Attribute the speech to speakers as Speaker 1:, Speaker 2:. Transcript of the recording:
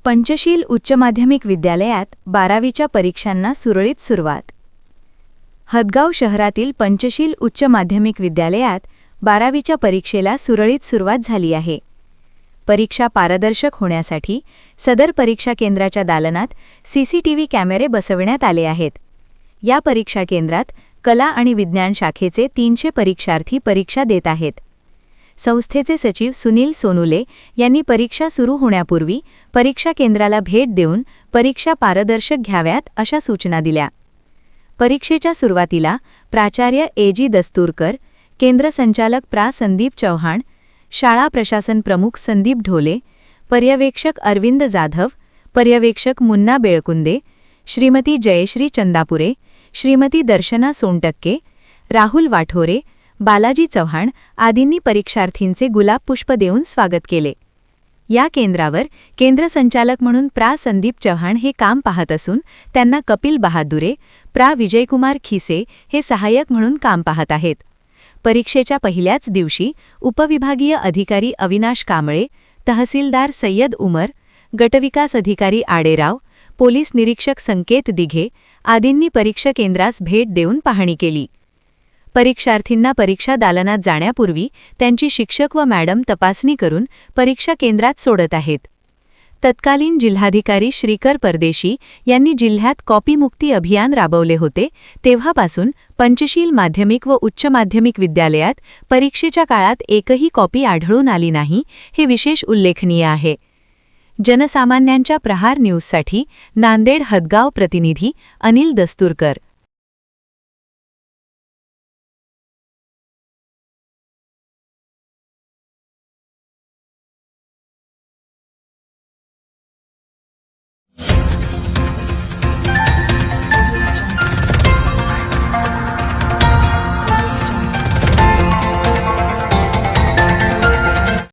Speaker 1: पंचशील उच्च माध्यमिक विद्यालयात 12वीच्या परीक्षांना सुरळीत सुरुवात। हदगाव शहरातील पंचशील उच्च माध्यमिक विद्यालयात 12वीच्या परीक्षेला सुरळीत सुरुवात झाली आहे। परीक्षा पारदर्शक होण्यासाठी सदर परीक्षा केंद्राच्या दालनात सीसीटीव्ही कॅमेरे बसवण्यात आले आहेत। या परीक्षा केंद्रात कला आणि विज्ञान शाखेचे 300 परीक्षार्थी परीक्षा देत आहेत। संस्थेचे सचिव सुनील सोनुले यांनी परीक्षा सुरू होण्यापूर्वी परीक्षा केंद्राला भेट देऊन परीक्षा पारदर्शक घ्याव्यात अशा सूचना दिल्या। परीक्षेच्या सुरुवातीला प्राचार्य एजी दस्तूरकर, केंद्र संचालक प्रा संदीप चौहान, शाळा प्रशासन प्रमुख संदीप ढोले, पर्यवेक्षक अरविंद जाधव, पर्यवेक्षक मुन्ना बेळकुंदे, श्रीमती जयश्री चंदापुरे, श्रीमती दर्शना सोनटक्के, राहुल वाठोरे, बालाजी चव्हाण आदींनी परीक्षार्थींचे गुलाब पुष्प देऊन स्वागत केले। या केंद्रावर केंद्र संचालक म्हणून प्रा संदीप चव्हाण हे काम पाहत असून त्यांना कपिल बहादुरे, प्रा विजयकुमार खिसे हे सहाय्यक म्हणून काम पाहत आहेत। परीक्षेच्या पहिल्याच दिवशी उपविभागीय अधिकारी अविनाश कांबळे, तहसीलदार सय्यद उमर, गटविकास अधिकारी आडेराव, पोलीस निरीक्षक संकेत दिघे आदींनी परीक्षा केंद्रास भेट देऊन पाहणी केली। परीक्षार्थींना परीक्षा दालनात जाण्यापूर्वी त्यांची शिक्षक व मॅडम तपासणी करून परीक्षा केंद्रात सोडत आहेत। तत्कालीन जिल्हाधिकारी श्रीकर परदेशी यांनी जिल्ह्यात कॉपीमुक्ती अभियान राबवले होते, तेव्हापासून पंचशील माध्यमिक व उच्च माध्यमिक विद्यालयात परीक्षेच्या काळात एकही कॉपी आढळून आली नाही, हे विशेष उल्लेखनीय आहे। जनसामान्यांच्या प्रहार न्यूजसाठी नांदेड हदगाव प्रतिनिधी अनिल दस्तूरकर।